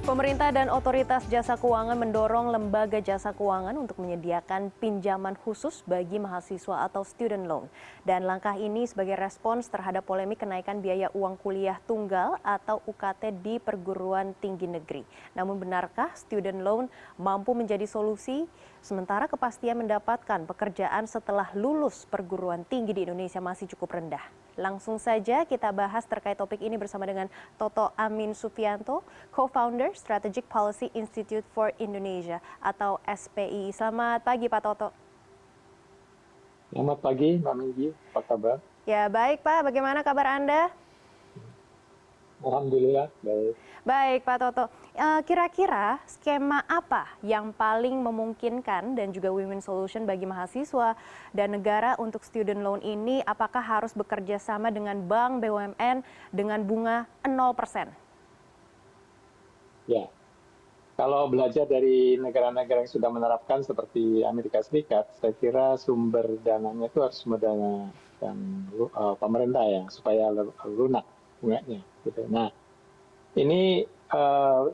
Pemerintah dan otoritas jasa keuangan mendorong lembaga jasa keuangan untuk menyediakan pinjaman khusus bagi mahasiswa atau student loan. Dan langkah ini sebagai respons terhadap polemik kenaikan biaya uang kuliah tunggal atau UKT di perguruan tinggi negeri. Namun benarkah student loan mampu menjadi solusi? Sementara kepastian mendapatkan pekerjaan setelah lulus perguruan tinggi di Indonesia masih cukup rendah. Langsung saja kita bahas terkait topik ini bersama dengan Toto Amin Sufianto, Co-founder Strategic Policy Institute for Indonesia atau SPI. Selamat pagi Pak Toto. Selamat pagi Mbak Minggi, apa kabar? Ya baik Pak, bagaimana kabar Anda? Alhamdulillah, baik. Baik Pak Toto, kira-kira skema apa yang paling memungkinkan dan juga win-win solution bagi mahasiswa dan negara untuk student loan ini? Apakah harus bekerja sama dengan bank BUMN dengan bunga 0%? Ya, kalau belajar dari negara-negara yang sudah menerapkan seperti Amerika Serikat, saya kira sumber dananya itu harus sumber dana dan pemerintah ya, supaya lunak bunganya. Gitu. Nah, ini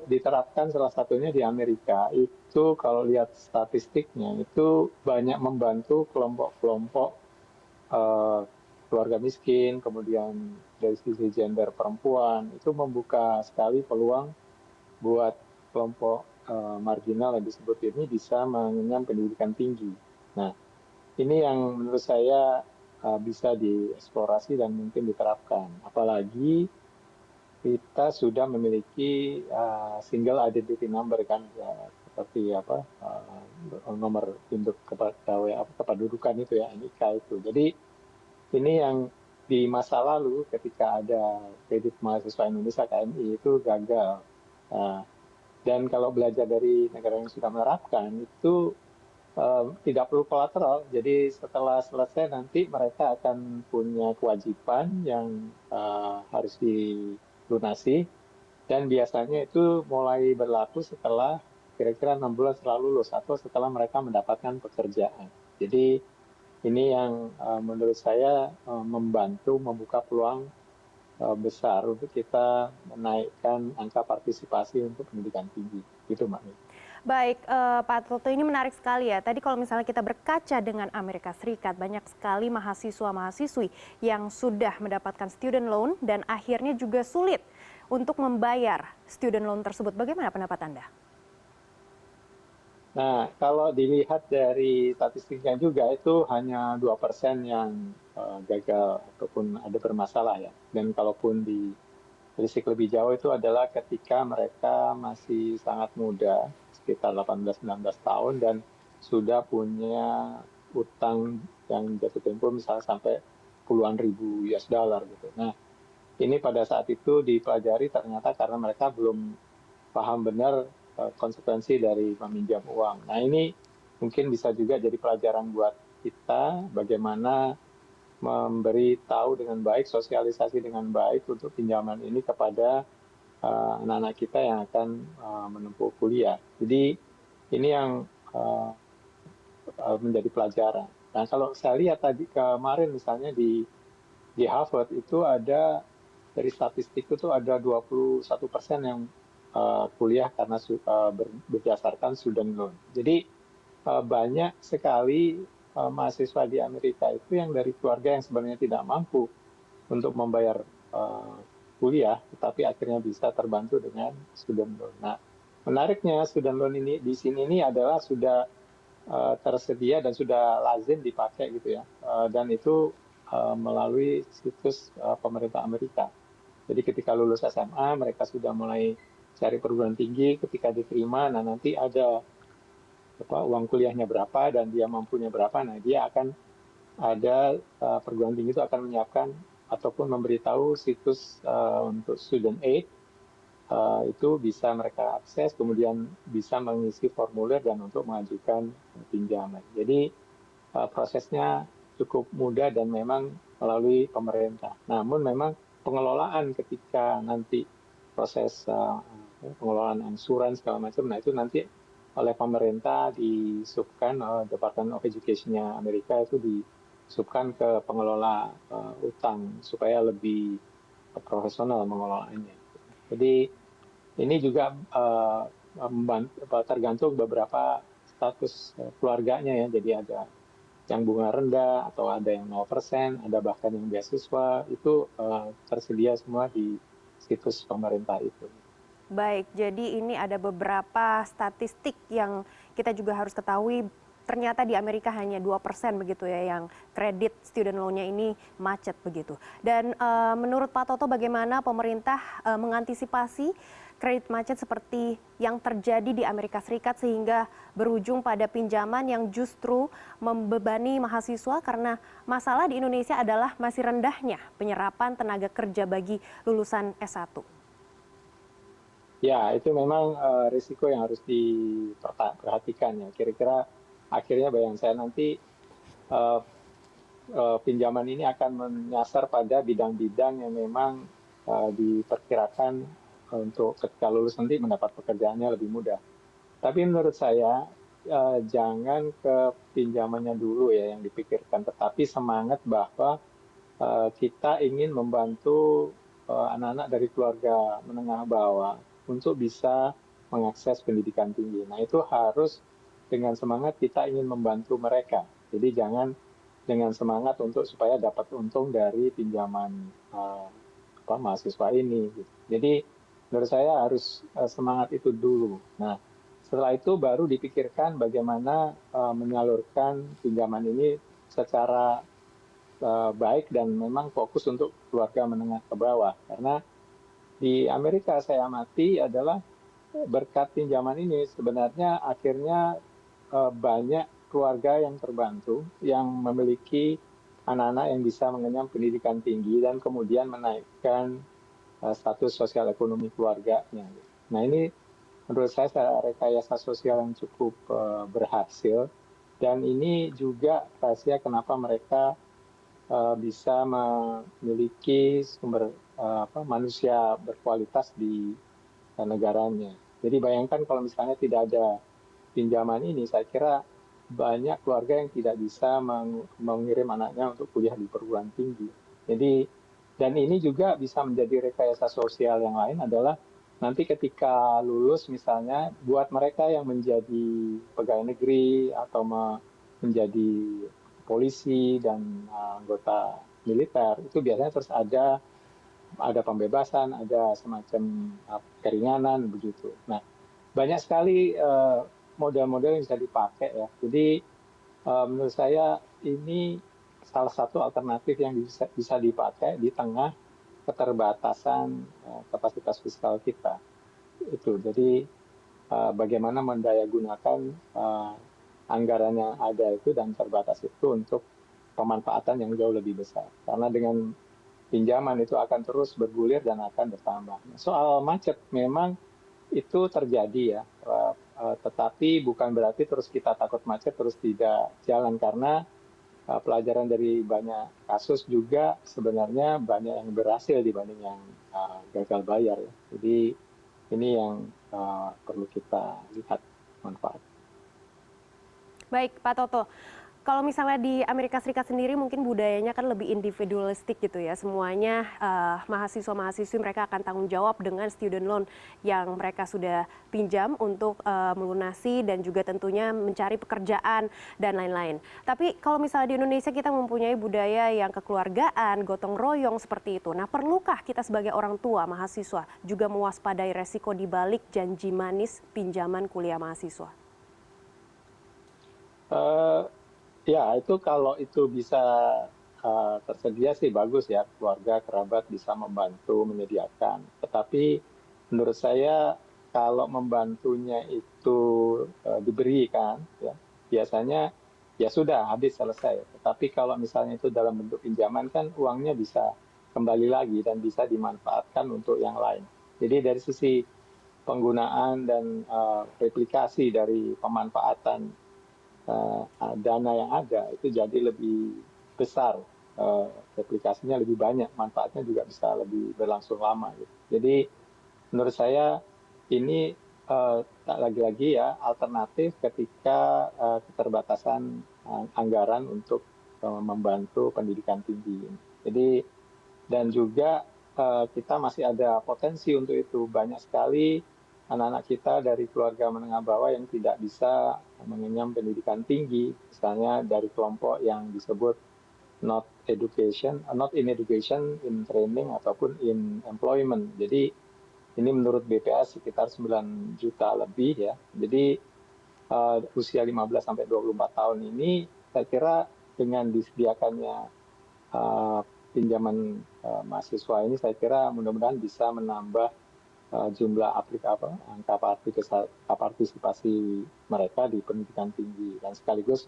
diterapkan salah satunya di Amerika. Itu kalau lihat statistiknya, itu banyak membantu kelompok-kelompok eh, keluarga miskin, kemudian dari sisi gender perempuan, itu membuka sekali peluang buat kelompok marginal yang disebut ini bisa mengenyam pendidikan tinggi. Nah, ini yang menurut saya bisa dieksplorasi dan mungkin diterapkan. Apalagi kita sudah memiliki single identity number kan, ya, seperti apa nomor induk kependudukan itu ya, NIK itu. Jadi ini yang di masa lalu ketika ada kredit mahasiswa Indonesia KMI itu gagal. Nah, dan kalau belajar dari negara yang sudah menerapkan itu tidak perlu kolateral. Jadi setelah selesai nanti mereka akan punya kewajiban yang harus dilunasi dan biasanya itu mulai berlaku setelah kira-kira 6 bulan setelah lulus atau setelah mereka mendapatkan pekerjaan. Jadi ini yang menurut saya membantu membuka peluang besar untuk kita menaikkan angka partisipasi untuk pendidikan tinggi. Gitu, Mbak. Baik, Pak Toto, ini menarik sekali ya. Tadi kalau misalnya kita berkaca dengan Amerika Serikat, banyak sekali mahasiswa-mahasiswi yang sudah mendapatkan student loan dan akhirnya juga sulit untuk membayar student loan tersebut. Bagaimana pendapat Anda? Nah, kalau dilihat dari statistiknya juga itu hanya 2% yang gagal ataupun ada bermasalah ya. Dan kalaupun risik lebih jauh itu adalah ketika mereka masih sangat muda, sekitar 18-19 tahun dan sudah punya utang yang jatuh tempo misalnya sampai puluhan ribu US dollar gitu. Nah, ini pada saat itu dipelajari ternyata karena mereka belum paham benar konsekuensi dari meminjam uang. Nah, ini mungkin bisa juga jadi pelajaran buat kita bagaimana memberi tahu dengan baik, sosialisasi dengan baik untuk pinjaman ini kepada anak-anak kita yang akan menempuh kuliah. Jadi ini yang menjadi pelajaran. Nah, kalau saya lihat tadi kemarin misalnya di Harvard itu ada dari statistik itu ada 21% yang kuliah karena berdasarkan student loan. Jadi banyak sekali mahasiswa di Amerika itu yang dari keluarga yang sebenarnya tidak mampu untuk membayar kuliah, tetapi akhirnya bisa terbantu dengan student loan. Nah, menariknya student loan ini di sini ini adalah sudah tersedia dan sudah lazim dipakai gitu ya, dan itu melalui situs pemerintah Amerika. Jadi ketika lulus SMA mereka sudah mulai cari perguruan tinggi, ketika diterima, nah nanti ada uang kuliahnya berapa dan dia mampunya berapa, nah dia akan ada perguruan tinggi itu akan menyiapkan ataupun memberitahu situs untuk student aid, itu bisa mereka akses, kemudian bisa mengisi formulir dan untuk mengajukan pinjaman. Jadi prosesnya cukup mudah dan memang melalui pemerintah. Namun memang pengelolaan ketika nanti proses pengelolaan angsuran segala macam, nah itu nanti oleh pemerintah disubkan, Department of Education-nya Amerika itu disubkan ke pengelola utang supaya lebih profesional mengelolanya. Jadi Ini juga tergantung beberapa status keluarganya ya. Jadi ada yang bunga rendah atau ada yang 0%, ada bahkan yang beasiswa, itu tersedia semua di situs pemerintah itu. Baik, jadi ini ada beberapa statistik yang kita juga harus ketahui. Ternyata di Amerika hanya 2% begitu ya yang kredit student loan-nya ini macet begitu. Dan menurut Pak Toto bagaimana pemerintah mengantisipasi kredit macet seperti yang terjadi di Amerika Serikat sehingga berujung pada pinjaman yang justru membebani mahasiswa karena masalah di Indonesia adalah masih rendahnya penyerapan tenaga kerja bagi lulusan S1. Ya, itu memang risiko yang harus diperhatikan ya. Kira-kira akhirnya bayangan saya nanti eh, pinjaman ini akan menyasar pada bidang-bidang yang memang diperkirakan untuk ketika lulus nanti mendapat pekerjaannya lebih mudah. Tapi menurut saya jangan ke pinjamannya dulu ya yang dipikirkan, tetapi semangat bahwa kita ingin membantu anak-anak dari keluarga menengah bawah untuk bisa mengakses pendidikan tinggi. Nah, itu harus dengan semangat kita ingin membantu mereka. Jadi jangan dengan semangat untuk supaya dapat untung dari pinjaman mahasiswa ini. Jadi menurut saya harus semangat itu dulu. Nah, setelah itu baru dipikirkan bagaimana menyalurkan pinjaman ini secara baik dan memang fokus untuk keluarga menengah ke bawah. Karena di Amerika saya amati adalah berkat pinjaman ini sebenarnya akhirnya banyak keluarga yang terbantu, yang memiliki anak-anak yang bisa mengenyam pendidikan tinggi dan kemudian menaikkan status sosial ekonomi keluarganya. Nah, ini menurut saya rekayasa sosial yang cukup berhasil, dan ini juga rahasia kenapa mereka bisa memiliki sumber manusia berkualitas di negaranya. Jadi bayangkan kalau misalnya tidak ada pinjaman ini, saya kira banyak keluarga yang tidak bisa mengirim anaknya untuk kuliah di perguruan tinggi. Jadi, dan ini juga bisa menjadi rekayasa sosial yang lain adalah nanti ketika lulus misalnya buat mereka yang menjadi pegawai negeri atau menjadi polisi dan anggota militer itu biasanya terus ada pembebasan, ada semacam keringanan begitu. Nah, banyak sekali model-model yang bisa dipakai ya. Jadi menurut saya ini salah satu alternatif yang bisa dipakai di tengah keterbatasan kapasitas fiskal kita. Itu. Jadi bagaimana mendayagunakan anggaran yang ada itu dan terbatas itu untuk pemanfaatan yang jauh lebih besar. Karena dengan pinjaman itu akan terus bergulir dan akan bertambah. Soal macet memang itu terjadi ya, tetapi bukan berarti terus kita takut macet terus tidak jalan karena pelajaran dari banyak kasus juga sebenarnya banyak yang berhasil dibanding yang gagal bayar ya. Jadi ini yang perlu kita lihat manfaat. Baik, Pak Toto. Kalau misalnya di Amerika Serikat sendiri mungkin budayanya kan lebih individualistik gitu ya. Semuanya mahasiswa-mahasiswi mereka akan tanggung jawab dengan student loan yang mereka sudah pinjam untuk melunasi dan juga tentunya mencari pekerjaan dan lain-lain. Tapi kalau misalnya di Indonesia kita mempunyai budaya yang kekeluargaan, gotong royong seperti itu. Nah, perlukah kita sebagai orang tua mahasiswa juga mewaspadai resiko di balik janji manis pinjaman kuliah mahasiswa? Uh, Ya, itu kalau itu bisa tersedia sih bagus ya, keluarga, kerabat bisa membantu menyediakan. Tetapi menurut saya kalau membantunya itu diberikan, ya, biasanya ya sudah habis selesai. Tetapi kalau misalnya itu dalam bentuk pinjaman kan uangnya bisa kembali lagi dan bisa dimanfaatkan untuk yang lain. Jadi dari sisi penggunaan dan replikasi dari pemanfaatan dana yang ada itu jadi lebih besar, replikasinya lebih banyak, manfaatnya juga bisa lebih berlangsung lama. Gitu. Jadi menurut saya ini tak lagi-lagi ya alternatif ketika keterbatasan anggaran untuk membantu pendidikan tinggi. Jadi dan juga kita masih ada potensi untuk itu. Banyak sekali anak-anak kita dari keluarga menengah bawah yang tidak bisa mengenyam pendidikan tinggi, misalnya dari kelompok yang disebut not in education, in training ataupun in employment. Jadi ini menurut BPS sekitar 9 juta lebih ya. Jadi usia 15 sampai 24 tahun ini saya kira dengan disediakannya pinjaman mahasiswa ini saya kira mudah-mudahan bisa menambah jumlah angka partisipasi mereka di pendidikan tinggi dan sekaligus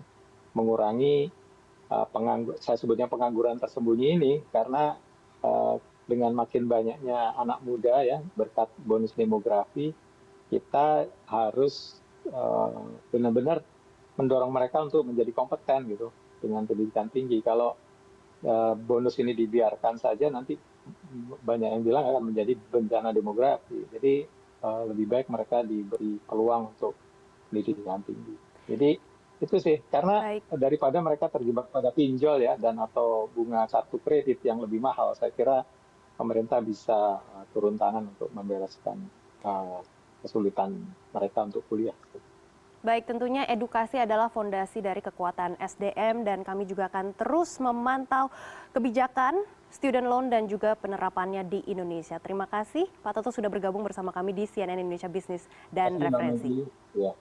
mengurangi saya sebutnya pengangguran tersembunyi ini karena dengan makin banyaknya anak muda ya berkat bonus demografi kita harus benar-benar mendorong mereka untuk menjadi kompeten gitu dengan pendidikan tinggi. Kalau bonus ini dibiarkan saja nanti banyak yang bilang akan menjadi bencana demografi. Jadi lebih baik mereka diberi peluang untuk pendidikan tinggi. Jadi itu sih karena Baik. daripada mereka terjebak pada pinjol ya dan atau bunga kartu kredit yang lebih mahal, saya kira pemerintah bisa turun tangan untuk membereskan kesulitan mereka untuk kuliah. Baik, tentunya edukasi adalah fondasi dari kekuatan SDM dan kami juga akan terus memantau kebijakan student loan dan juga penerapannya di Indonesia. Terima kasih Pak Toto sudah bergabung bersama kami di CNN Indonesia Bisnis dan Terima kasih, Mbak Referensi. Meggy. Ya.